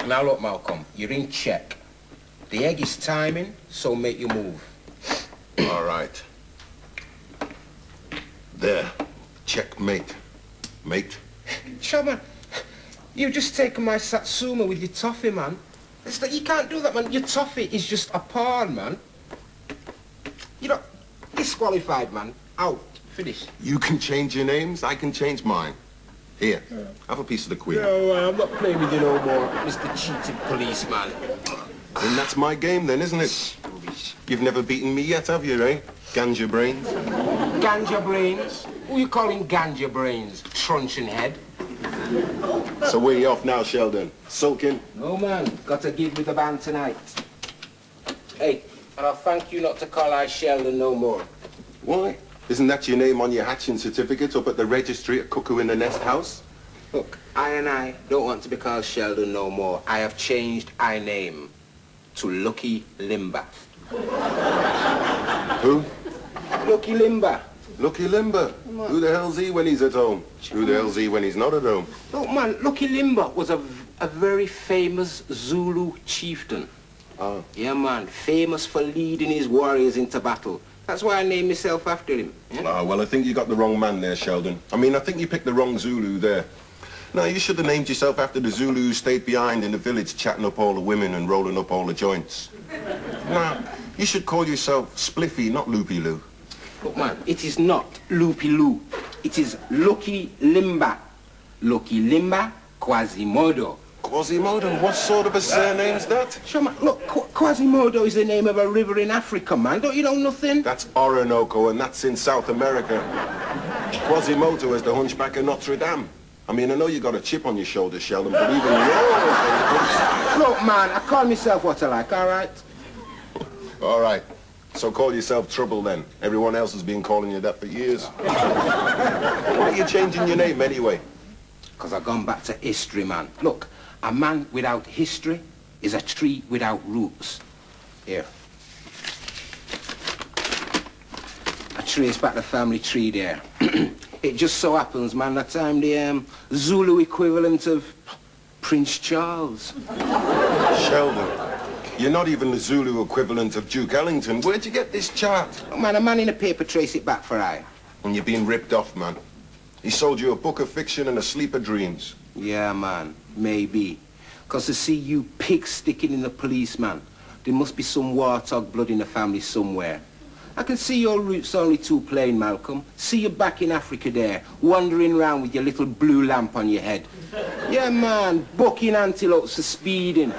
Now look, Malcolm, you're in check. The egg is timing, so make your move. All right. There. Checkmate. Mate. Chum, you've just taken my satsuma with your toffee, man. It's like, you can't do that, man. Your toffee is just a pawn, man. You're not disqualified, man. Out. Finish. You can change your names, I can change mine. Here, have a piece of the queen. No, I'm not playing with you no more, Mr. Cheated Policeman. And that's my game then, isn't it? You've never beaten me yet, have you, eh? Ganja brains. Ganja brains? Who you calling ganja brains? Truncheon head? So where you off now, Sheldon? Sulking? No, man. Got to give with the band tonight. Hey, and I'll thank you not to call I Sheldon no more. Why? Isn't that your name on your hatching certificate up at the registry at Cuckoo in the Nest House? Look, I don't want to be called Sheldon no more. I have changed I name to Lucky Limber. Who? Lucky Limber. Lucky Limber. Who the hell's he when he's at home? Who the hell's he when he's not at home? Look, man, Lucky Limber was a very famous Zulu chieftain. Oh. Yeah, man, famous for leading his warriors into battle. That's why I named myself after him. Yeah? Oh, well, I think you got the wrong man there, Sheldon. I mean, I think you picked the wrong Zulu there. No, you should have named yourself after the Zulu who stayed behind in the village chatting up all the women and rolling up all the joints. No, you should call yourself Spliffy, not Loopy Loo. Look, man, it is not Loopy Loo. It is Lucky Limber. Lucky Limber Quasimodo. Quasimodo? What sort of a surname's that? Sure, man, look, Quasimodo is the name of a river in Africa, man. Don't you know nothing? That's Orinoco, and that's in South America. Quasimodo is the hunchback of Notre Dame. I mean, I know you got a chip on your shoulder, Sheldon, but even yours... Look, man, I call myself what I like, all right? All right. So call yourself Trouble, then. Everyone else has been calling you that for years. Why are you changing your name, anyway? Because I've gone back to history, man. Look, a man without history is a tree without roots. Here. I trace back the family tree there. It just so happens, man, that I'm the Zulu equivalent of Prince Charles. Sheldon, you're not even the Zulu equivalent of Duke Ellington. Where'd you get this chart? Oh, man, a man in a paper trace it back for I. And you're being ripped off, man. He sold you a book of fiction and a sleep of dreams. Yeah, man, maybe. Because to see you pig sticking in the police, man, there must be some warthog blood in the family somewhere. I can see your roots only too plain, Malcolm. See you back in Africa there, wandering around with your little blue lamp on your head. Yeah, man, bucking antelopes for speeding,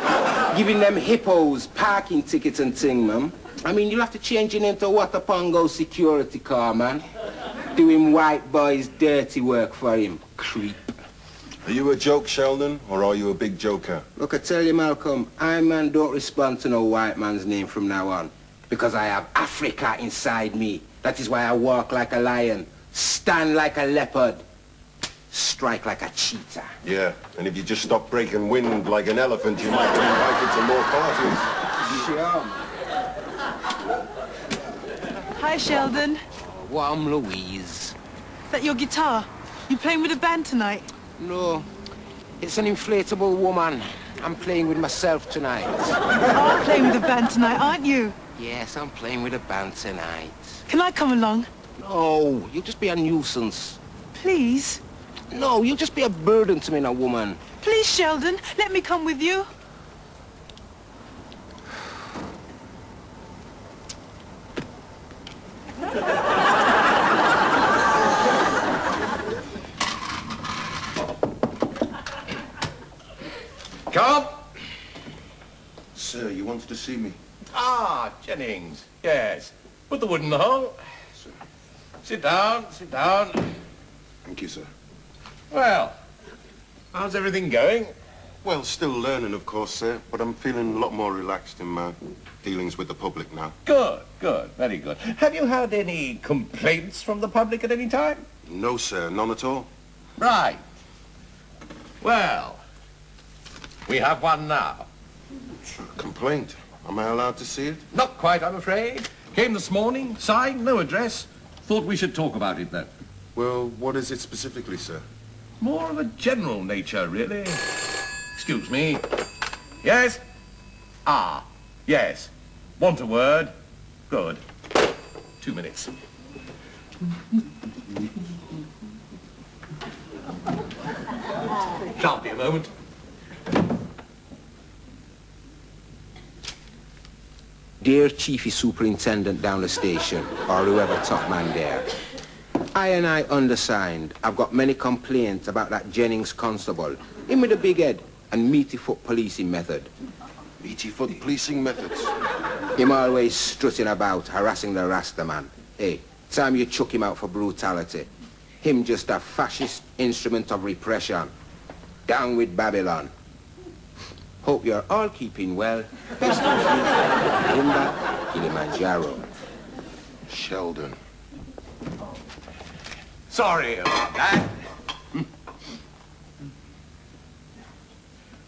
giving them hippos parking tickets and thing, man. I mean, you'll have to change your name to Watapongo security car, man. Doing white boys' dirty work for him, creep. Are you a joke, Sheldon, or are you a big joker? Look, I tell you, Malcolm, I, man, don't respond to no white man's name from now on. Because I have Africa inside me. That is why I walk like a lion, stand like a leopard, strike like a cheetah. Yeah, and if you just stop breaking wind like an elephant, you might be invited to more parties. Sure. Hi, Sheldon. Well, I'm Louise. Is that your guitar? You playing with a band tonight? No, it's an inflatable woman. I'm playing with myself tonight. You are playing with a band tonight, aren't you? Yes, I'm playing with a band tonight. Can I come along? No, you'll just be a nuisance. Please? No, you'll just be a burden to me, now, woman. Please, Sheldon, let me come with you. Come. Sir, you wanted to see me? Ah, Jennings. Yes. Put the wood in the hole. Sit down, sit down. Thank you, sir. Well, how's everything going? Well, still learning, of course, sir, but I'm feeling a lot more relaxed in my dealings with the public now. Good, good, very good. Have you had any complaints from the public at any time? No, sir, none at all. Right. Well, we have one now. Complaint? Am I allowed to see it? Not quite, I'm afraid. Came this morning, signed, no address. Thought we should talk about it, though. Well, what is it specifically, sir? More of a general nature, really. Excuse me. Yes? Ah, yes. Want a word? Good. 2 minutes. Can't be a moment. Dear Chiefy Superintendent down the station, or whoever top man there, I undersigned, I've got many complaints about that Jennings constable, him with the big head and meaty foot policing method. Meaty foot policing methods. Him always strutting about, harassing the Rasta man. Hey, time you chuck him out for brutality. Him just a fascist instrument of repression. Down with Babylon. Hope you're all keeping well. Best wishes. Linda, Kilimanjaro. Sheldon. Sorry about that.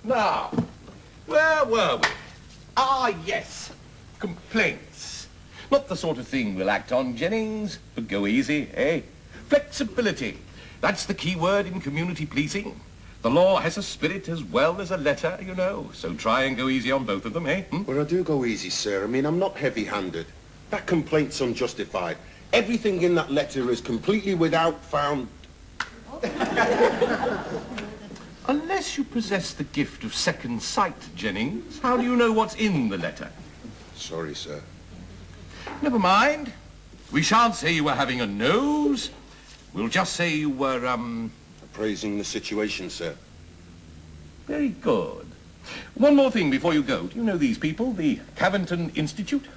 Now, where were we? Ah, yes. Complaints. Not the sort of thing we'll act on, Jennings, but go easy, eh? Flexibility. That's the key word in community policing. The law has a spirit as well as a letter, you know, so try and go easy on both of them, eh? Well, I do go easy, sir. I mean, I'm not heavy-handed. That complaint's unjustified. Everything in that letter is completely without found... Unless you possess the gift of second sight, Jennings, how do you know what's in the letter? Sorry, sir. Never mind. We shan't say you were having a nose. We'll just say you were, Appraising the situation, sir. Very good. One more thing before you go. Do you know these people, the Caventon Institute?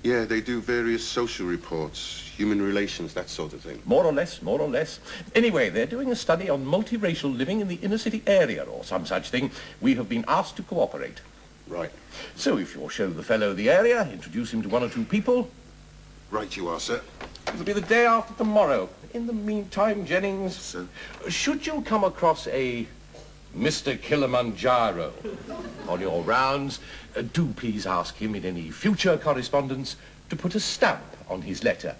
Yeah, they do various social reports, human relations, that sort of thing. More or less, more or less. Anyway, they're doing a study on multiracial living in the inner city area or some such thing. We have been asked to cooperate. Right. So if you'll show the fellow the area, introduce him to 1 or 2 people. Right you are, sir. It'll be the day after tomorrow. In the meantime, Jennings, Sir. should you come across a Mr. Kilimanjaro on your rounds, do please ask him in any future correspondence to put a stamp on his letter.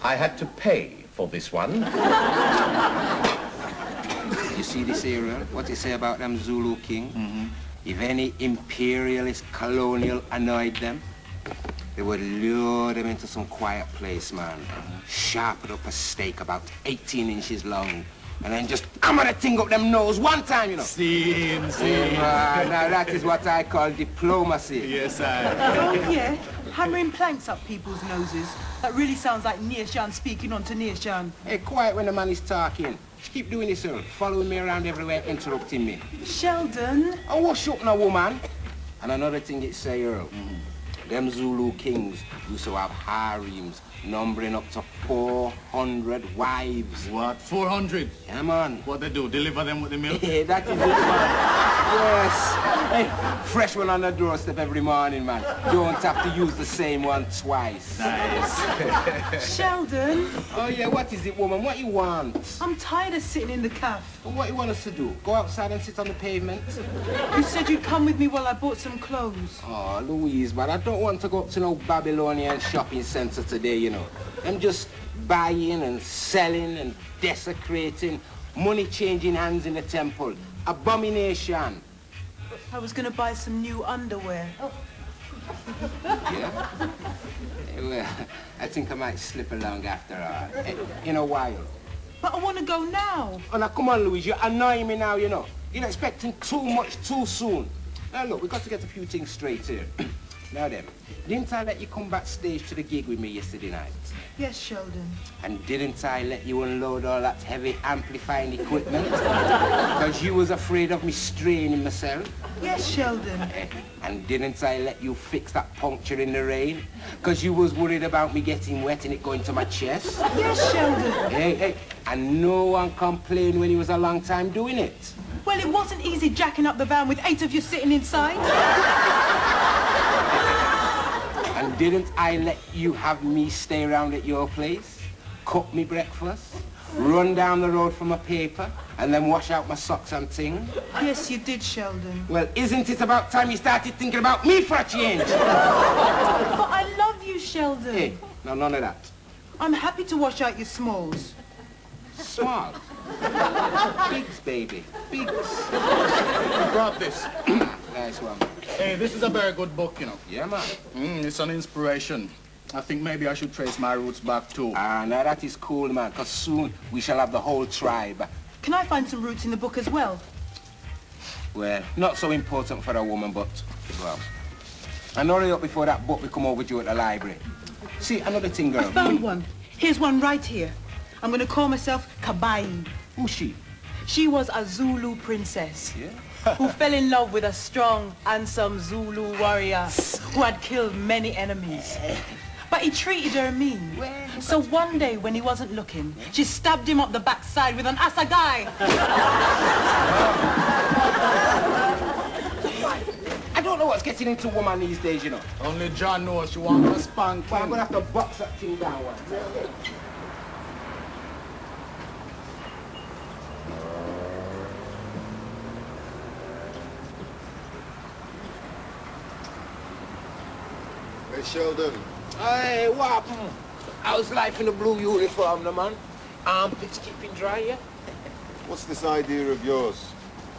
I had to pay for this one. You see this area? What you say about them Zulu king? If any imperialist colonial annoyed them, they would lure them into some quiet place, man. Sharpen up a steak about 18 inches long, and then just hammer the thing up them nose one time, you know. Scene. Now that is what I call diplomacy. Yes, sir. Oh, yeah? Hammering planks up people's noses. That really sounds like Neershan speaking on to Neershan. Hey, quiet when the man is talking. Keep doing this, sir. Following me around everywhere, interrupting me. Sheldon. Oh, what's up now, woman? And another thing it say, Earl. Them Zulu kings used to have harems numbering up to 400 wives. What? 400? Yeah, man. What they do? Deliver them with the milk? Hey, that is it, man. Yes. Hey, fresh one on the doorstep every morning, man. Don't have to use the same one twice. Nice. Sheldon. Oh, yeah, what is it, woman? What you want? I'm tired of sitting in the cafe. Well, what you want us to do? Go outside and sit on the pavement? You said you'd come with me while I bought some clothes. Oh, Louise, but I don't want to go up to no Babylonian shopping center today, you know. I'm just buying and selling and desecrating, money changing hands in the temple. Abomination. I was going to buy some new underwear. Yeah? Well, I think I might slip along after all. In a while. But I want to go now. Oh, now, come on, Louise, you're annoying me now, you know. You're expecting too much too soon. Now, look, we've got to get a few things straight here. Now then, didn't I let you come backstage to the gig with me yesterday night? Yes, Sheldon. And didn't I let you unload all that heavy amplifying equipment? Because you was afraid of me straining myself? Yes, Sheldon. And didn't I let you fix that puncture in the rain? Because you was worried about me getting wet and it going to my chest? Yes, Sheldon. Hey, and no one complained when he was a long time doing it. Well, it wasn't easy jacking up the van with 8 of you sitting inside. And didn't I let you have me stay around at your place? Cook me breakfast? Run down the road for my paper? And then wash out my socks and things? Yes, you did, Sheldon. Well, isn't it about time you started thinking about me for a change? But I love you, Sheldon. Hey, no, none of that. I'm happy to wash out your smalls. Small. Bigs, baby. Bigs. Who brought this? nice one. Hey, this is a very good book, you know. Yeah, man. It's an inspiration. I think maybe I should trace my roots back too. Ah, now that is cool, man, because soon we shall have the whole tribe. Can I find some roots in the book as well? Well, not so important for a woman, but, well. And hurry up before that book will come over to you at the library. See, another thing, girl. I found one. Here's one right here. I'm going to call myself Kabai. Who's she? She was a Zulu princess. Yeah? Who fell in love with a strong, handsome Zulu warrior who had killed many enemies. But he treated her mean. So one day when he wasn't looking, she stabbed him up the backside with an assegai. I don't know what's getting into woman these days, you know. Only John knows she wants a spank. But I'm going to have to box that thing down one. Hey, Sheldon. Hey, what happened? How's life in the blue uniform, the man? Armpits keeping dry, yeah? What's this idea of yours?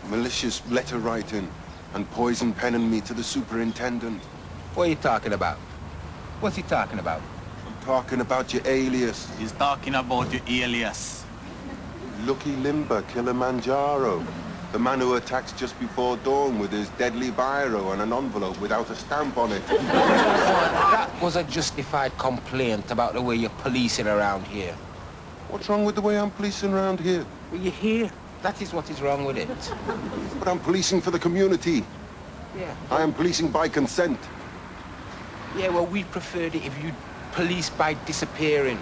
Malicious letter writing and poison penning me to the superintendent. What are you talking about? What's he talking about? I'm talking about your alias. He's talking about your alias. Lucky Limber Kilimanjaro. The man who attacks just before dawn with his deadly biro and an envelope without a stamp on it. That was a justified complaint about the way you're policing around here. What's wrong with the way I'm policing around here? Well, you're here. That is what is wrong with it. But I'm policing for the community. Yeah. I am policing by consent. Yeah, well, we preferred it if you police by disappearing.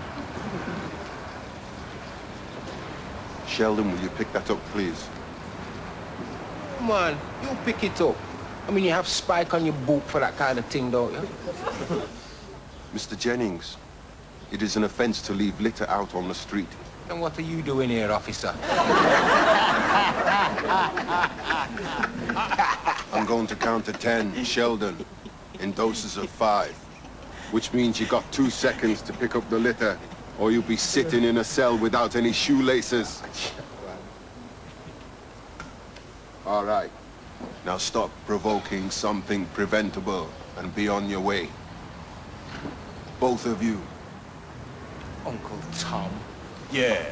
Sheldon, will you pick that up, please? Come on, you pick it up. I mean, you have Spike on your boot for that kind of thing, don't you? Mr. Jennings, it is an offense to leave litter out on the street. And what are you doing here, officer? I'm going to count to 10, Sheldon, in doses of 5, which means you got 2 seconds to pick up the litter, or you'll be sitting in a cell without any shoelaces. All right. Now stop provoking something preventable and be on your way. Both of you. Uncle Tom. Yeah,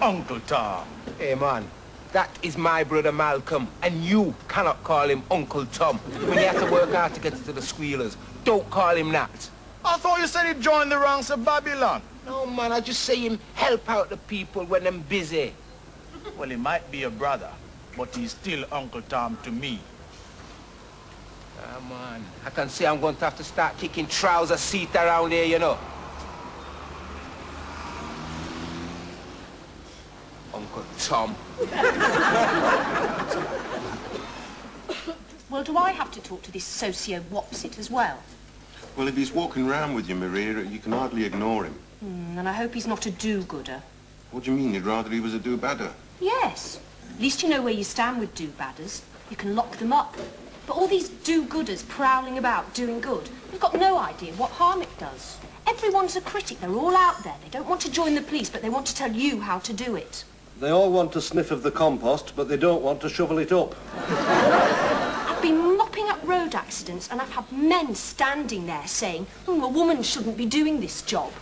Uncle Tom. Hey, man, that is my brother Malcolm, and you cannot call him Uncle Tom. When you have to work hard to get to the squealers, don't call him that. I thought you said he joined the ranks of Babylon. No, man, I just say him help out the people when they're busy. Well, he might be a brother, but he's still Uncle Tom to me. Ah, man, I can see I'm going to have to start kicking trouser seat around here, you know. Uncle Tom. Well, do I have to talk to this socio-wopsit as well? Well, if he's walking around with you, Maria, you can hardly ignore him. And I hope he's not a do-gooder. What do you mean? You'd rather he was a do-badder? Yes. At least you know where you stand with do-badders. You can lock them up. But all these do-gooders prowling about doing good, they've got no idea what harm it does. Everyone's a critic. They're all out there. They don't want to join the police, but they want to tell you how to do it. They all want a sniff of the compost, but they don't want to shovel it up. I've been mopping up road accidents, and I've had men standing there saying, a woman shouldn't be doing this job.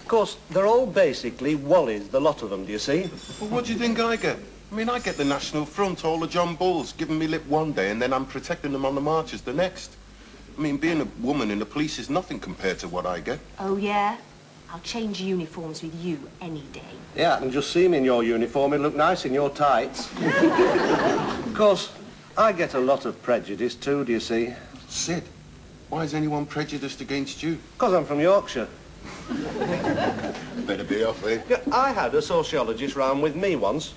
Of course, they're all basically wallies, the lot of them, do you see? Well, what do you think I get? I mean, I get the National Front, all the John Bulls, giving me lip one day, and then I'm protecting them on the marches the next. I mean, being a woman in the police is nothing compared to what I get. Oh, yeah? I'll change uniforms with you any day. Yeah, I can just see him in your uniform. He'd look nice in your tights. Of course, I get a lot of prejudice too, do you see? Sid, why is anyone prejudiced against you? Because I'm from Yorkshire. Better be off, eh? Yeah, I had a sociologist round with me once.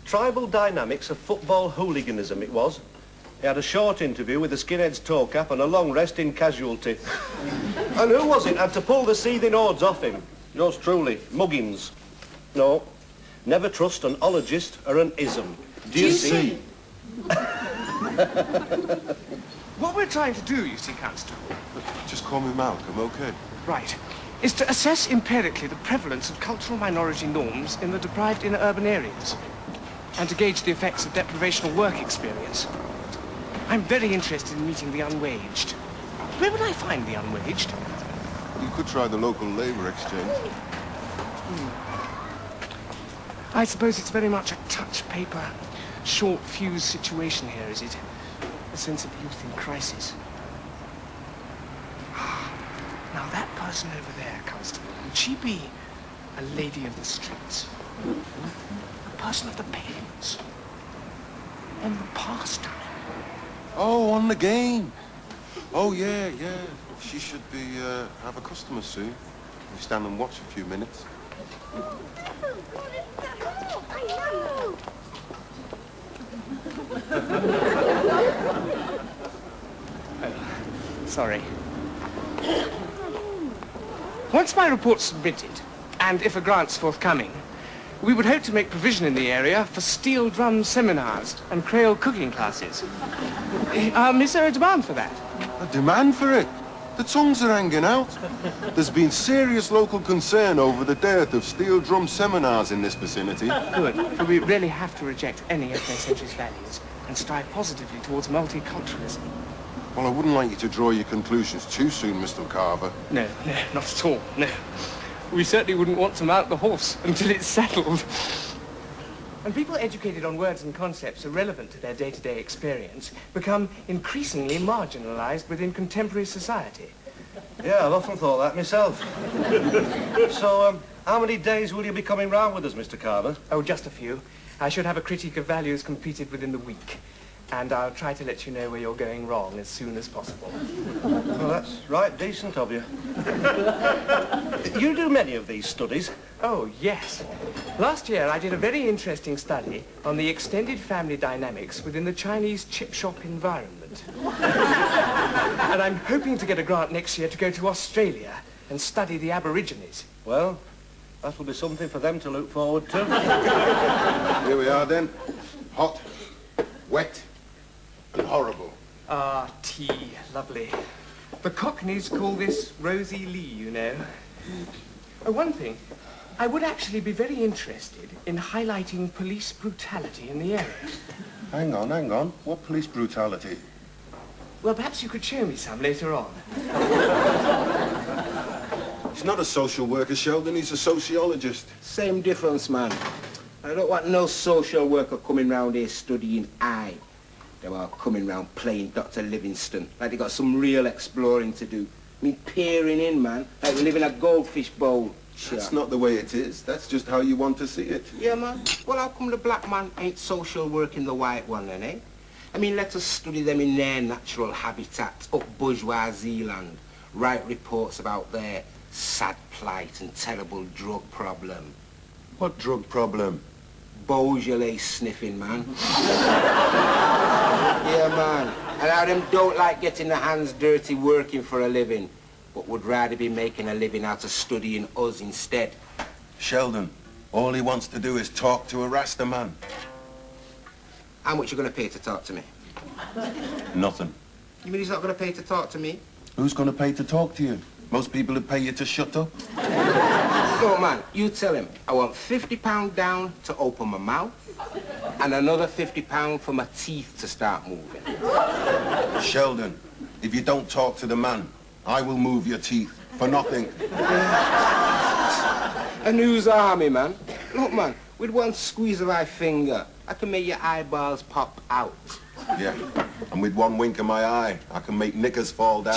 Tribal dynamics of football hooliganism, it was. He had a short interview with a skinhead's toe cap and a long rest in casualty. And who was it had to pull the seething hordes off him? Yours truly, Muggins. No, never trust an ologist or an ism. Do you see? What we're trying to do, you see, Constable, Just call me Malcolm, okay? right, is to assess empirically the prevalence of cultural minority norms in the deprived inner urban areas, and to gauge the effects of deprivational work experience. I'm very interested in meeting the unwaged. Where would I find the unwaged? You could try the local labour exchange. I suppose it's very much a touch paper, short fuse situation here, is it? A sense of youth in crisis. Now that person over there, Constable, would she be a lady of the streets? A person of the pavements? On the pastime? Oh, on the game. Oh, yeah. She should be, have a customer soon. We stand and watch a few minutes. Sorry. Once my report's submitted, and if a grant's forthcoming, we would hope to make provision in the area for steel drum seminars and Creole cooking classes. Is there a demand for that? A demand for it? The tongues are hanging out. There's been serious local concern over the dearth of steel drum seminars in this vicinity. Good. For we really have to reject any ethnocentrist values and strive positively towards multiculturalism. Well, I wouldn't like you to draw your conclusions too soon, Mr. Carver. No, not at all, no. We certainly wouldn't want to mount the horse until it's settled. And people educated on words and concepts irrelevant to their day-to-day experience become increasingly marginalized within contemporary society. Yeah, I've often thought that myself. So, how many days will you be coming round with us, Mr. Carver? Oh, just a few. I should have a critique of values completed within the week. And I'll try to let you know where you're going wrong as soon as possible. Well, that's right decent of you. You do many of these studies? Oh, yes. Last year, I did a very interesting study on the extended family dynamics within the Chinese chip shop environment. And I'm hoping to get a grant next year to go to Australia and study the Aborigines. Well, that will be something for them to look forward to. Here we are, then. Hot, wet, and horrible. Ah, tea. Lovely. The Cockneys call this Rosie Lee, you know. Oh, one thing. I would actually be very interested in highlighting police brutality in the area. Hang on. What police brutality? Well, perhaps you could show me some later on. He's not a social worker, Sheldon. He's a sociologist. Same difference, man. I don't want no social worker coming round here studying I. They are coming round playing Dr. Livingston, like they got some real exploring to do. I mean, peering in, man, like we live in a goldfish bowl. That's not the way it is. That's just how you want to see it. Yeah, man. Well, how come the black man ain't social working the white one, then, eh? I mean, let us study them in their natural habitat, up bourgeoisie land. Write reports about their sad plight and terrible drug problem. What drug problem? Beaujolais sniffing, man. Yeah, man. And how them don't like getting their hands dirty working for a living, but would rather be making a living out of studying us instead. Sheldon, all he wants to do is talk to a Rasta man. How much you gonna pay to talk to me? Nothing. You mean he's not gonna pay to talk to me? Who's going to pay to talk to you? Most people would pay you to shut up. No, man, you tell him I want £50 down to open my mouth and another £50 for my teeth to start moving. Sheldon, if you don't talk to the man, I will move your teeth for nothing. And who's army, man? Look, man, with one squeeze of my finger, I can make your eyeballs pop out. Yeah, and with one wink of my eye, I can make knickers fall down.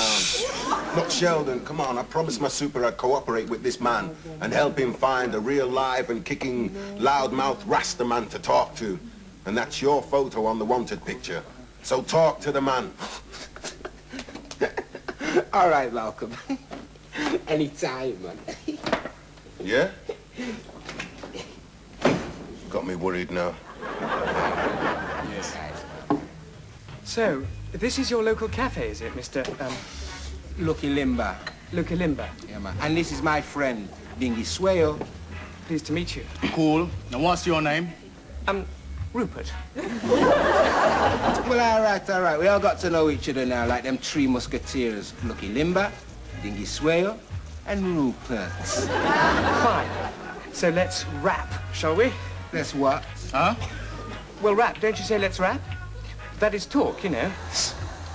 Look, Sheldon, come on, I promised my super I'd cooperate with this man and help him find a real live and kicking, loudmouth Rasta man to talk to. And that's your photo on the wanted picture. So talk to the man. All right, Malcolm. Anytime, man. Yeah? Got me worried now. Yes. So, this is your local cafe, is it, Mr. Lucky Limba. Lucky Limba? Yeah, man. And this is my friend, Dingy Swale. Pleased to meet you. Cool. Now, what's your name? Rupert. Well, all right. We all got to know each other now, like them three musketeers. Lucky Limba, Dingy Swale, and Rupert. Fine. So let's rap, shall we? Let's what? Huh? Well, rap. Don't you say let's rap? That is talk, you know.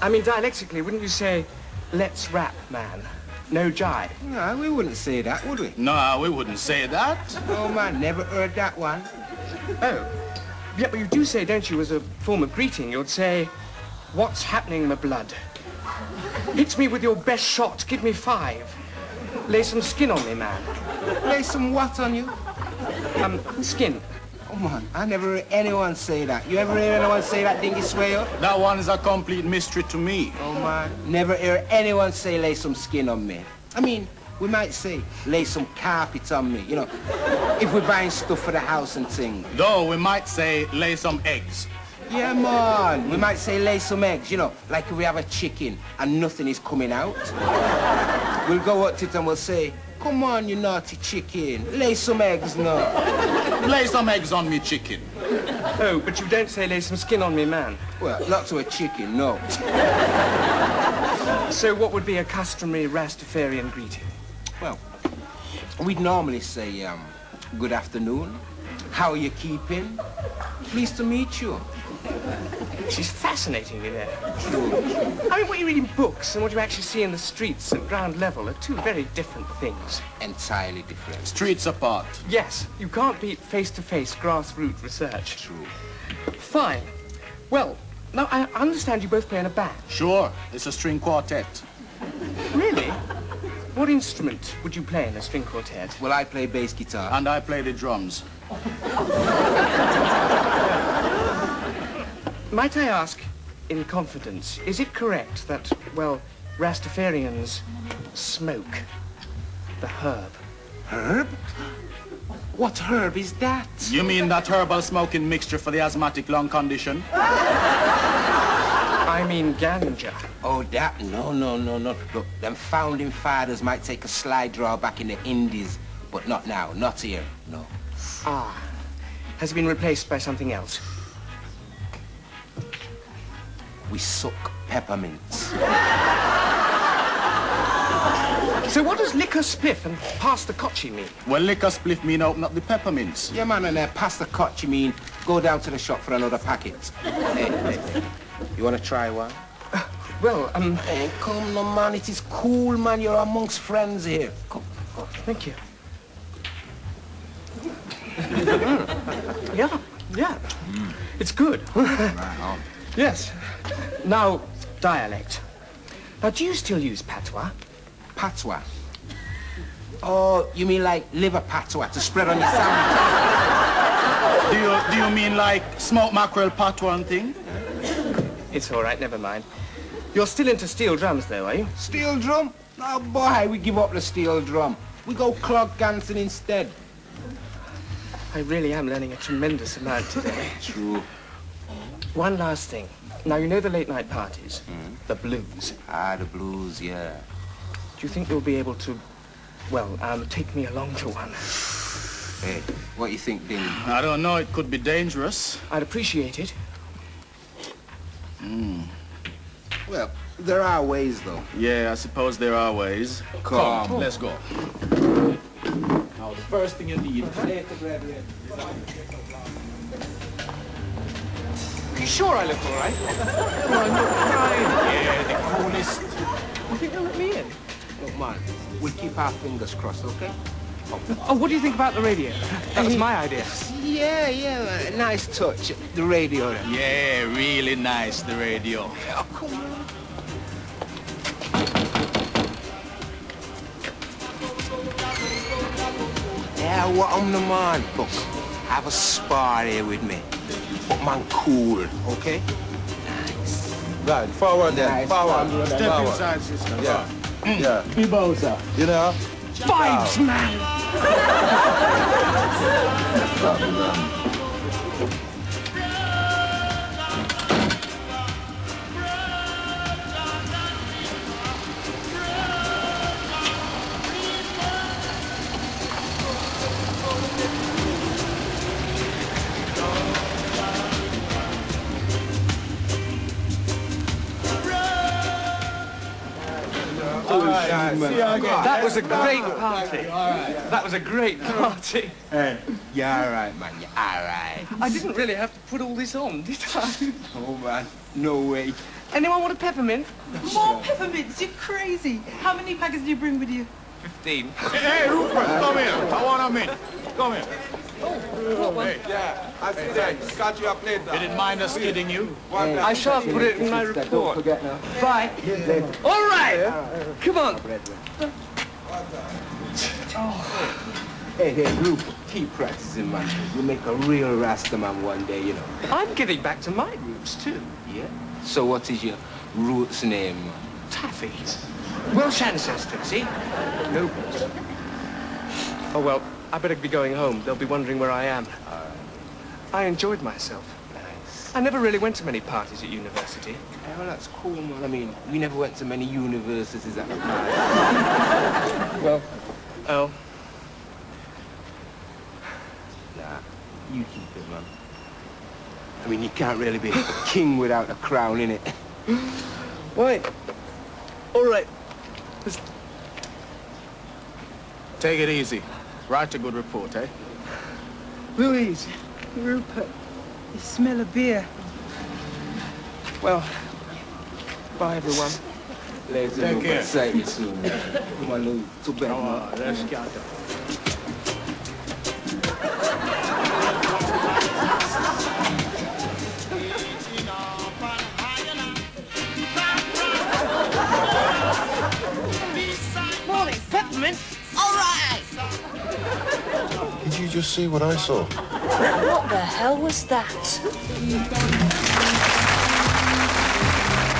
I mean, dialectically, wouldn't you say, let's rap, man? No jive. No, we wouldn't say that, would we? No, we wouldn't say that. Oh, man, never heard that one. Oh. Yeah, but you do say, don't you, as a form of greeting, you'd say, what's happening, my blood? Hit me with your best shot, give me 5. Lay some skin on me, man. Lay some what on you? Skin. Oh, man, I never heard anyone say that. You ever hear anyone say that, Dingy Swayo? That one is a complete mystery to me. Oh, man, never hear anyone say lay some skin on me. I mean, we might say lay some carpet on me, you know, if we're buying stuff for the house and things. Though we might say lay some eggs. Yeah, man, we might say lay some eggs, you know, like if we have a chicken and nothing is coming out. We'll go up to it and we'll say, come on, you naughty chicken, lay some eggs now. Lay some eggs on me, chicken. Oh, but you don't say lay some skin on me, man. Well, not to a chicken, no. So what would be a customary Rastafarian greeting? Well, we'd normally say, good afternoon, how are you keeping? Pleased to meet you. She's fascinating, you know. I mean, what you read in books and what you actually see in the streets at ground level are two very different things. Entirely different. Streets apart. Yes, you can't beat face-to-face grassroots research. True. Fine. Well, now I understand you both play in a band. Sure, it's a string quartet. Really? What instrument would you play in a string quartet? Well, I play bass guitar. And I play the drums. Might I ask, in confidence, is it correct that, well, Rastafarians smoke the herb? Herb? What herb is that? You mean that herbal smoking mixture for the asthmatic lung condition? I mean ganja. Oh, that? No. Look, them founding fathers might take a slide draw back in the Indies, but not now, not here, no. Ah. Has it been replaced by something else? We suck peppermints. So what does liquor spliff and pass the cotchi mean? Well, liquor spliff mean open up the peppermints. Yeah, man, and pass the cotch, you mean go down to the shop for another packet. Hey. You want to try one? Well, Hey, come on, man, it is cool, man. You're amongst friends here. Come. Thank you. Yeah. It's good. Right on. Yes. Now, dialect. Now, do you still use patois? Patois. Oh, you mean like liver patois to spread on your sandwich? Do you mean like smoked mackerel patois and thing? It's all right, never mind. You're still into steel drums, though, are you? Steel drum? Oh, boy, we give up the steel drum. We go clog dancing instead. I really am learning a tremendous amount today. True. One last thing. Now, you know the late-night parties? The blues. Ah, the blues, yeah. Do you think you'll be able to, well, take me along to one? Hey, what you think, Ding? I don't know, it could be dangerous. I'd appreciate it. Well, there are ways, though. Yeah, I suppose there are ways. Come. Let's go. Now, the first thing you need... You sure I look all right? Yeah, the coolest. You think they'll let me in? Look, man, we'll keep our fingers crossed, okay? Oh, what do you think about the radio? That was my idea. Yeah, nice touch. The radio. Yeah, really nice, the radio. Oh, come on. Yeah, what I'm the man. Look, have a spar here with me. But man, cool, okay? Nice. Right, forward then, Nice. forward. Step Forward. inside, sister. Yeah, yeah. Bibosa. You know? Vibes, man! That was a great party. That was a great party. You're all right, man. You're all right. I didn't really have to put all this on, did I? Oh, man. No way. Anyone want a peppermint? More peppermints, you're crazy. How many packets do you bring with you? 15. Hey, Rupert, come here. I want a minute. Come here. Yeah, I see that. Catch you up later. You didn't mind us kidding you? I shan't put it in my report. Don't forget now. Bye. All right. Come on. Hey, Rupert, keep practicing, man. You'll make a real Rasta man one day, you know. I'm getting back to my roots, too. Yeah? So what is your roots name? Taffy. Welsh ancestors, see? Nobles. Oh, well, I better be going home. They'll be wondering where I am. I enjoyed myself. Nice. I never really went to many parties at university. Yeah, well, that's cool, man. I mean, we never went to many universities at the time. Well, oh. Nah, you keep it, man. I mean, you can't really be a king without a crown, innit? Wait. All right. Take it easy. Write a good report, eh? Louise, Rupert, you smell of beer. Well, bye, everyone. Let's Take care. Say it soon. Come on, Louis. To bed, Come man. on, let's get it. Morning, peppermint. All right. Did you just see what I saw? What the hell was that?